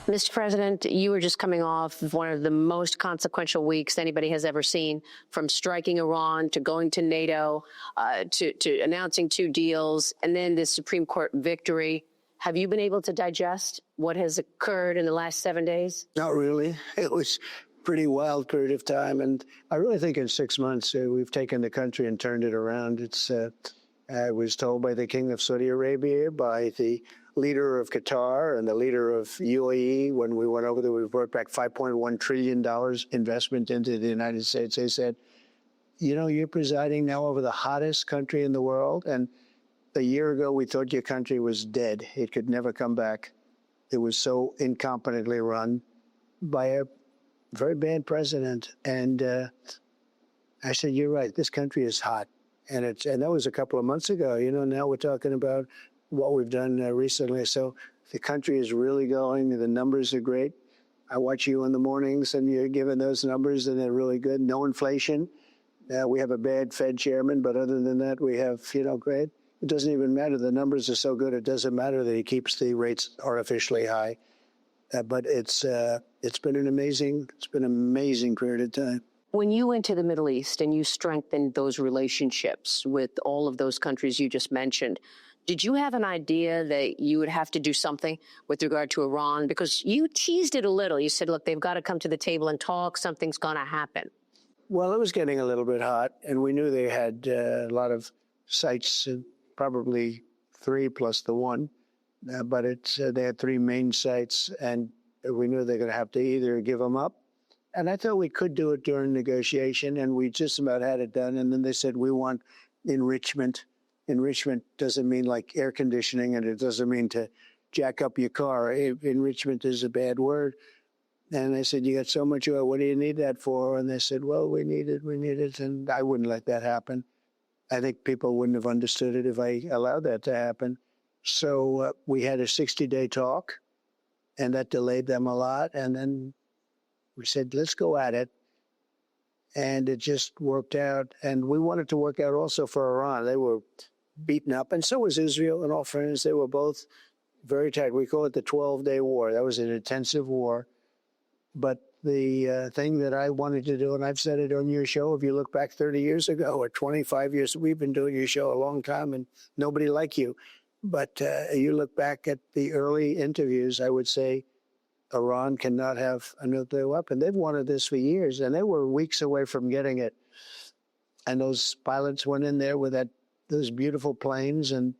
Mr. President, you were just coming off of one of the most consequential weeks anybody has ever seen, from striking Iran to going to NATO, to announcing 2 deals, and then this Supreme Court victory. Have you been able to digest what has occurred in the last 7 days? Not really. It was a pretty wild period of time. And I really think in 6 months, we've taken the country and turned it around. I was told by the King of Saudi Arabia, by the leader of Qatar and the leader of UAE, when we went over there, we brought back $5.1 trillion investment into the United States. They said, you know, you're presiding now over the hottest country in the world. And a year ago, we thought your country was dead. It could never come back. It was so incompetently run by a very bad president. And I said, you're right, this country is hot. And that was a couple of months ago. You know, now we're talking about what we've done recently. So the country is really going. The numbers are great. I watch you in the mornings, and you're giving those numbers, and they're really good. No inflation. We have a bad Fed chairman, but other than that, we have, you know, great. It doesn't even matter. The numbers are so good, it doesn't matter that he keeps the rates artificially high. But it's been an amazing period of time. When you went to the Middle East and you strengthened those relationships with all of those countries you just mentioned, did you have an idea that you would have to do something with regard to Iran? Because you teased it a little. You said, look, they've got to come to the table and talk. Something's going to happen. Well, it was getting a little bit hot, and we knew they had a lot of sites, probably 3 plus the 1. But they had 3 main sites, and we knew they were going to have to either give them up. And I thought we could do it during negotiation, and we just about had it done. And then they said, we want enrichment. Enrichment doesn't mean like air conditioning, and it doesn't mean to jack up your car. Enrichment is a bad word. And I said, you got so much oil, what do you need that for? And they said, well, we need it. And I wouldn't let that happen. I think people wouldn't have understood it if I allowed that to happen. So we had a 60-day talk, and that delayed them a lot. And then we said, let's go at it. And it just worked out. And we wanted to work out also for Iran. They were beaten up, and so was Israel, in all fairness. They were both very tight. We call it the 12-day war. That was an intensive war. But the thing that I wanted to do, and I've said it on your show, if you look back 30 years ago or 25 years, we've been doing your show a long time, and nobody like you. But you look back at the early interviews, I would say Iran cannot have a nuclear weapon. They've wanted this for years, and they were weeks away from getting it. And those pilots went in there with those beautiful planes and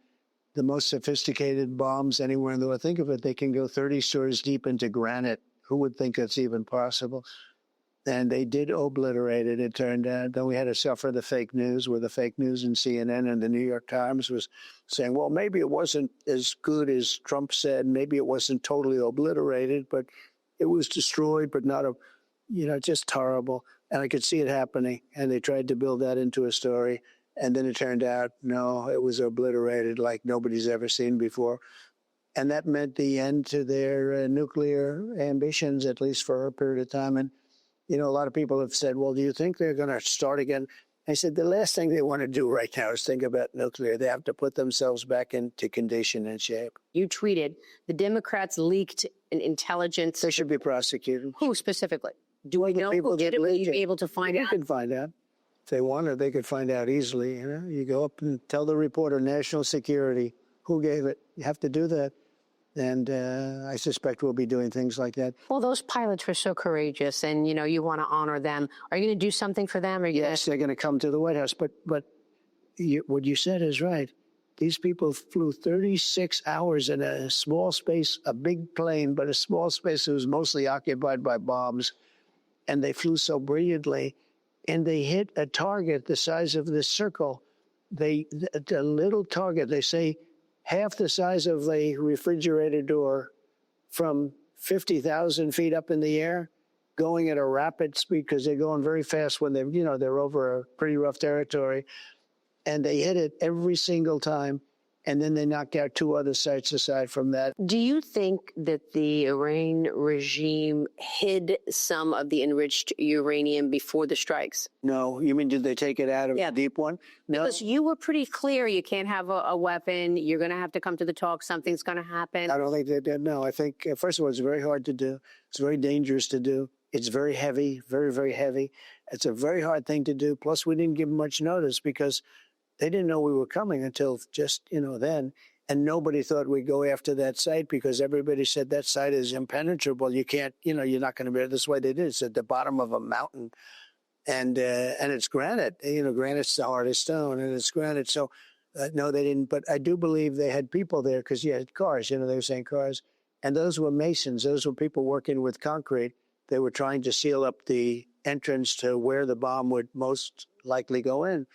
the most sophisticated bombs anywhere in the world. Think of it, they can go 30 stories deep into granite. Who would think that's even possible? And they did obliterate it, it turned out. Then we had to suffer the fake news, where the fake news in CNN and the New York Times was saying, well, maybe it wasn't as good as Trump said. Maybe it wasn't totally obliterated, but it was destroyed, but not just horrible. And I could see it happening. And they tried to build that into a story. And then it turned out, no, it was obliterated like nobody's ever seen before. And that meant the end to their nuclear ambitions, at least for a period of time. And, you know, a lot of people have said, well, do you think they're going to start again? I said, the last thing they want to do right now is think about nuclear. They have to put themselves back into condition and shape. You tweeted, the Democrats leaked an intelligence. They should be prosecuted. Who specifically? Do we know who did it? Will you be able to find out? You can find out. If they wanted, they could find out easily. You know, you go up and tell the reporter, national security, who gave it. You have to do that. And I suspect we'll be doing things like that. Well, those pilots were so courageous, and, you know, you want to honor them. Are you going to do something for them? Yes, they're going to come to the White House. But what you said is right. These people flew 36 hours in a small space, a big plane, but a small space that was mostly occupied by bombs. And they flew so brilliantly. And they hit a target the size of this circle. A little target, they say, half the size of a refrigerator door, from 50,000 feet up in the air, going at a rapid speed, because they're going very fast when they're over a pretty rough territory. And they hit it every single time. And then they knocked out 2 other sites aside from that. Do you think that the Iranian regime hid some of the enriched uranium before the strikes? No, you mean did they take it out of the deep one? No. Because you were pretty clear you can't have a weapon. You're going to have to come to the talk. Something's going to happen. I don't think they did. No, I think, first of all, it's very hard to do. It's very dangerous to do. It's very heavy, very, very heavy. It's a very hard thing to do. Plus, we didn't give much notice because they didn't know we were coming until just, then. And nobody thought we'd go after that site because everybody said that site is impenetrable. You can't, you're not going to be able. This way they did. It's at the bottom of a mountain. And it's granite. Granite's the hardest stone, and it's granite. So, no, they didn't. But I do believe they had people there because you had cars. They were saying cars. And those were masons. Those were people working with concrete. They were trying to seal up the entrance to where the bomb would most likely go in.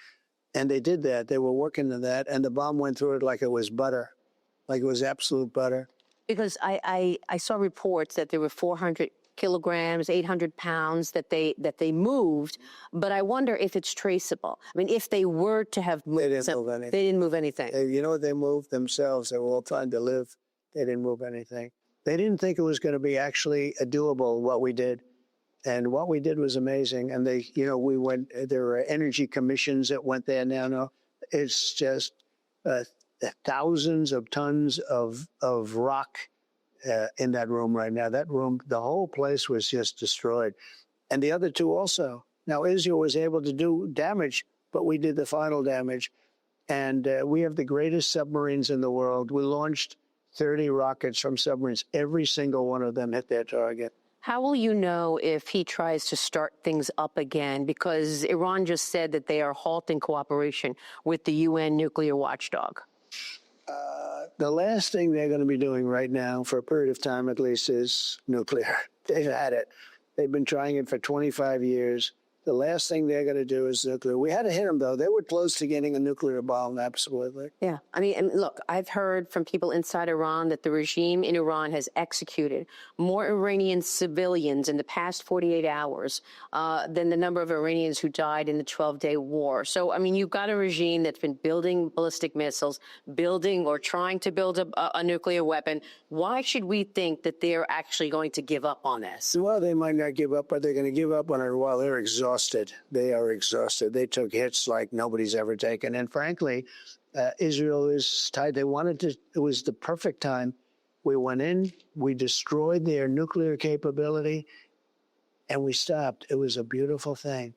And they did that. They were working on that. And the bomb went through it like it was butter, like it was absolute butter. Because I saw reports that there were 400 kilograms, 800 pounds that they moved. But I wonder if it's traceable. I mean, if they were to have moved, they didn't move anything. They didn't move anything. You know what they moved themselves? They were all trying to live. They didn't move anything. They didn't think it was going to be actually doable, what we did. And what we did was amazing. And we went, there were energy commissions that went there now. No, it's just thousands of tons of rock in that room right now. That room, the whole place was just destroyed. And the other 2 also. Now, Israel was able to do damage, but we did the final damage. And we have the greatest submarines in the world. We launched 30 rockets from submarines. Every single one of them hit their target. How will you know if he tries to start things up again? Because Iran just said that they are halting cooperation with the UN nuclear watchdog. The last thing they're going to be doing right now, for a period of time at least, is nuclear. They've had it. They've been trying it for 25 years. The last thing they're going to do is nuclear. We had to hit them, though. They were close to getting a nuclear bomb, absolutely. Yeah. I mean, and look, I've heard from people inside Iran that the regime in Iran has executed more Iranian civilians in the past 48 hours than the number of Iranians who died in the 12-day war. So, I mean, you've got a regime that's been building ballistic missiles, building or trying to build a nuclear weapon. Why should we think that they're actually going to give up on this? Well, they might not give up, but they're going to give up on it while they're exhausted. They are exhausted. They took hits like nobody's ever taken. And frankly, Israel is tied. They wanted to, it was the perfect time. We went in, we destroyed their nuclear capability, and we stopped. It was a beautiful thing.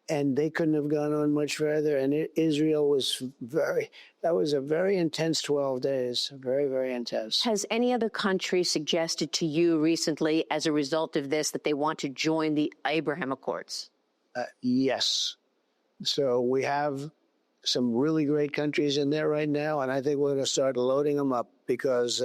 And they couldn't have gone on much further. And Israel was that was a very intense 12 days, very, very intense. Has any other country suggested to you recently, as a result of this, that they want to join the Abraham Accords? Yes. So we have some really great countries in there right now, and I think we're going to start loading them up because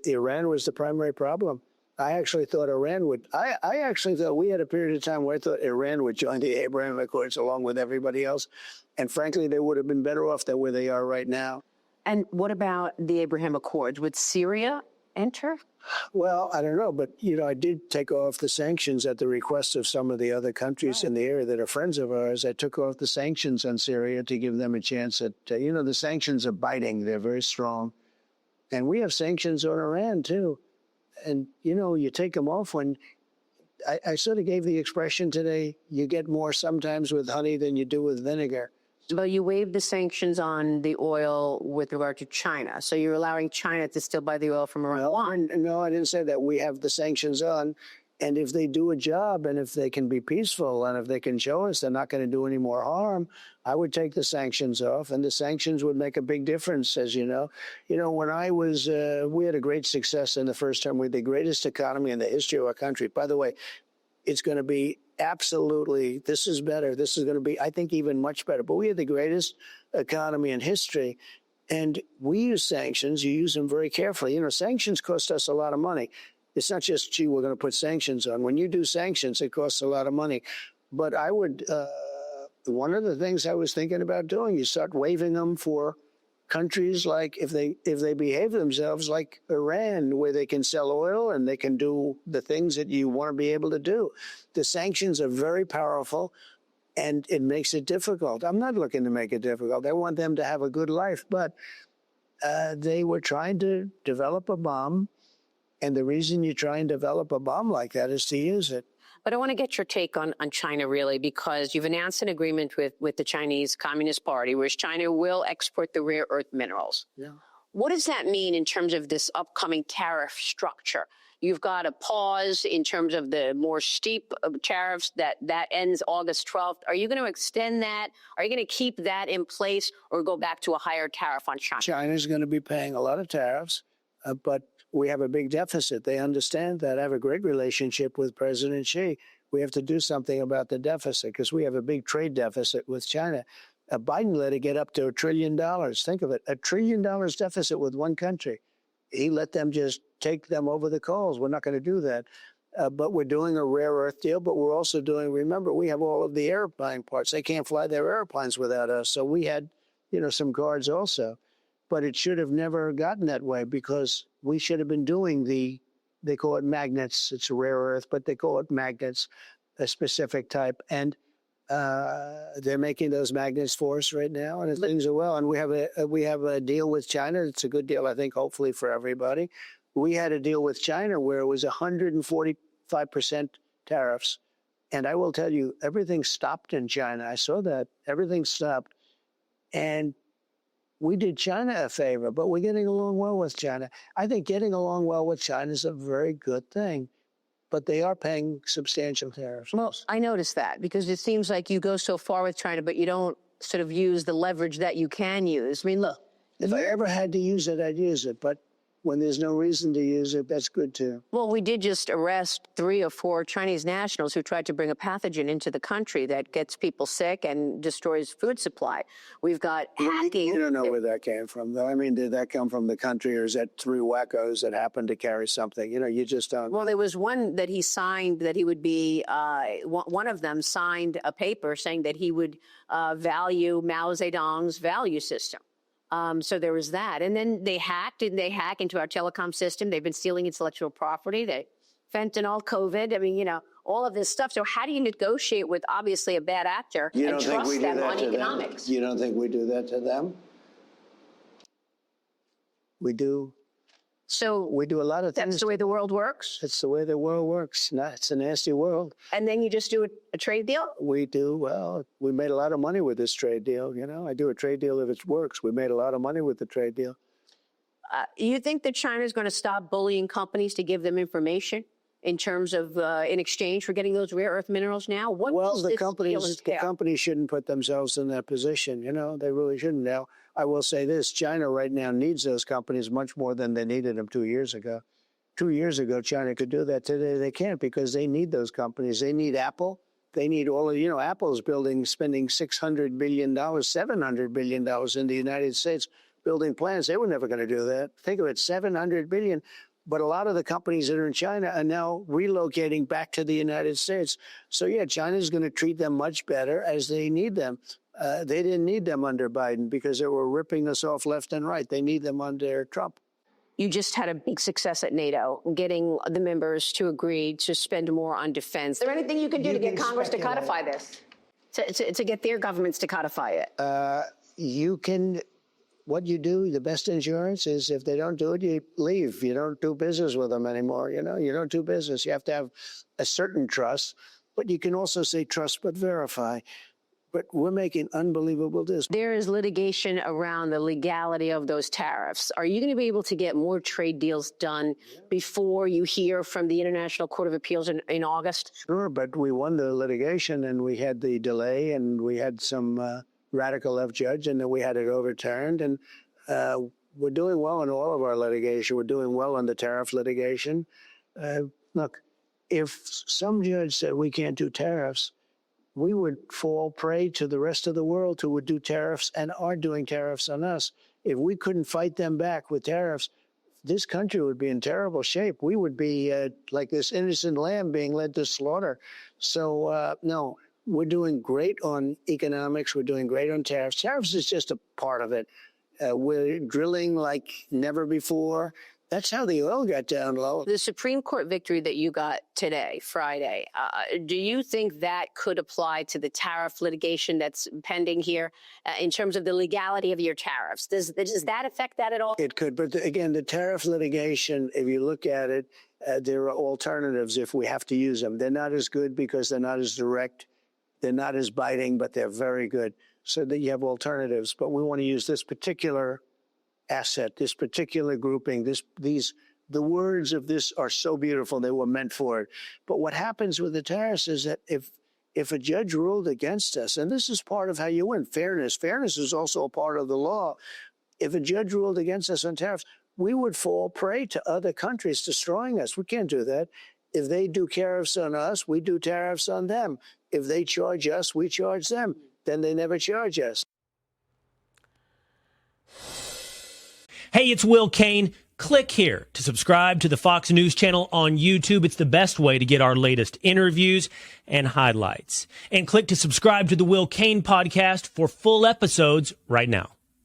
Iran was the primary problem. I actually thought Iran would. I actually thought we had a period of time where I thought Iran would join the Abraham Accords along with everybody else. And frankly, they would have been better off than where they are right now. And what about the Abraham Accords? Would Syria enter? Well, I don't know. But, I did take off the sanctions at the request of some of the other countries in the area that are friends of ours. I took off the sanctions on Syria to give them a chance at, the sanctions are biting. They're very strong. And we have sanctions on Iran, too. And, you take them off when I sort of gave the expression today, you get more sometimes with honey than you do with vinegar. But you waived the sanctions on the oil with regard to China. So you're allowing China to still buy the oil from Iran. No, I didn't say that. We have the sanctions on. And if they do a job and if they can be peaceful and if they can show us they're not going to do any more harm, I would take the sanctions off. And the sanctions would make a big difference, as you know. When I was, we had a great success in the first term. We had the greatest economy in the history of our country. By the way, it's going to be absolutely, this is better. This is going to be, I think, even much better. But we had the greatest economy in history. And we use sanctions. You use them very carefully. Sanctions cost us a lot of money. It's not just, gee, we're going to put sanctions on. When you do sanctions, it costs a lot of money. But I would, one of the things I was thinking about doing, you start waiving them for countries like, if they behave themselves like Iran, where they can sell oil and they can do the things that you want to be able to do. The sanctions are very powerful, and it makes it difficult. I'm not looking to make it difficult. I want them to have a good life, but they were trying to develop a bomb. And the reason you try and develop a bomb like that is to use it. But I want to get your take on China, really, because you've announced an agreement with the Chinese Communist Party, where China will export the rare earth minerals. Yeah. What does that mean in terms of this upcoming tariff structure? You've got a pause in terms of the more steep tariffs that ends August 12th. Are you going to extend that? Are you going to keep that in place or go back to a higher tariff on China? China's going to be paying a lot of tariffs, but we have a big deficit. They understand that. I have a great relationship with President Xi. We have to do something about the deficit because we have a big trade deficit with China. Biden let it get up to $1 trillion. Think of it, $1 trillion deficit with one country. He let them just take them over the coals. We're not going to do that. But we're doing a rare earth deal, but we're also doing, remember, we have all of the airplane parts. They can't fly their airplanes without us. So we had, some guards also. But it should have never gotten that way because we should have been doing they call it magnets. It's a rare earth, but they call it magnets, a specific type. And they're making those magnets for us right now, and things are well. And we have a deal with China. It's a good deal, I think, hopefully for everybody. We had a deal with China where it was 145% tariffs. And I will tell you, everything stopped in China. I saw that. Everything stopped. And we did China a favor, but we're getting along well with China. I think getting along well with China is a very good thing. But they are paying substantial tariffs. Well, I noticed that because it seems like you go so far with China, but you don't sort of use the leverage that you can use. I mean, look. If I ever had to use it, I'd use it. But when there's no reason to use it, that's good too. Well, we did just arrest 3 or 4 Chinese nationals who tried to bring a pathogen into the country that gets people sick and destroys food supply. We've got hacking. You don't know where that came from, though. I mean, did that come from the country, or is that 3 wackos that happened to carry something? You just don't. Well, there was one that he signed that he would be, one of them signed a paper saying that he would value Mao Zedong's value system. So there was that. And then they hack into our telecom system. They've been stealing intellectual property. Fentanyl, COVID. I mean, all of this stuff. So how do you negotiate with obviously a bad actor and trust them on economics? You don't think we do that to them? We do. So we do a lot of things. That's the way the world works? It's the way the world works. It's a nasty world. And then you just do a trade deal? We do. Well, we made a lot of money with this trade deal. I do a trade deal if it works. We made a lot of money with the trade deal. You think that China is going to stop bullying companies to give them information in terms of in exchange for getting those rare earth minerals now? The companies shouldn't put themselves in that position. They really shouldn't. Now, I will say this. China right now needs those companies much more than they needed them 2 years ago. 2 years ago, China could do that. Today, they can't because they need those companies. They need Apple. They need all of, Apple's spending $600 billion, $700 billion in the United States building plants. They were never going to do that. Think of it, $700 billion. But a lot of the companies that are in China are now relocating back to the United States. So, yeah, China's going to treat them much better as they need them. They didn't need them under Biden because they were ripping us off left and right. They need them under Trump. You just had a big success at NATO, getting the members to agree to spend more on defense. Is there anything you can do to get Congress to codify this, to get their governments to codify it? You can. What you do, the best insurance is if they don't do it, you leave. You don't do business with them anymore. You don't do business. You have to have a certain trust, but you can also say trust but verify. But we're making unbelievable deals. There is litigation around the legality of those tariffs. Are you going to be able to get more trade deals done before you hear from the International Court of Appeals in August? Sure, but we won the litigation and we had the delay and we had some radical left judge and then we had it overturned. And we're doing well in all of our litigation. We're doing well on the tariff litigation. Look, if some judge said we can't do tariffs, we would fall prey to the rest of the world who would do tariffs and are doing tariffs on us. If we couldn't fight them back with tariffs, this country would be in terrible shape. We would be like this innocent lamb being led to slaughter. So, no, we're doing great on economics. We're doing great on tariffs. Tariffs is just a part of it. We're drilling like never before. That's how the oil got down low. The Supreme Court victory that you got today, Friday, do you think that could apply to the tariff litigation that's pending here in terms of the legality of your tariffs? Does that affect that at all? It could, but again, the tariff litigation, if you look at it, there are alternatives if we have to use them. They're not as good because they're not as direct. They're not as biting, but they're very good. So that you have alternatives, but we want to use this particular asset, this particular grouping, the words of this are so beautiful. They were meant for it. But what happens with the tariffs is that if a judge ruled against us, and this is part of how you win, fairness is also a part of the law. If a judge ruled against us on tariffs, we would fall prey to other countries destroying us. We can't do that. If they do tariffs on us, we do tariffs on them. If they charge us, we charge them. Then they never charge us. Hey, it's Will Kane. Click here to subscribe to the Fox News channel on YouTube. It's the best way to get our latest interviews and highlights. And click to subscribe to the Will Kane podcast for full episodes right now.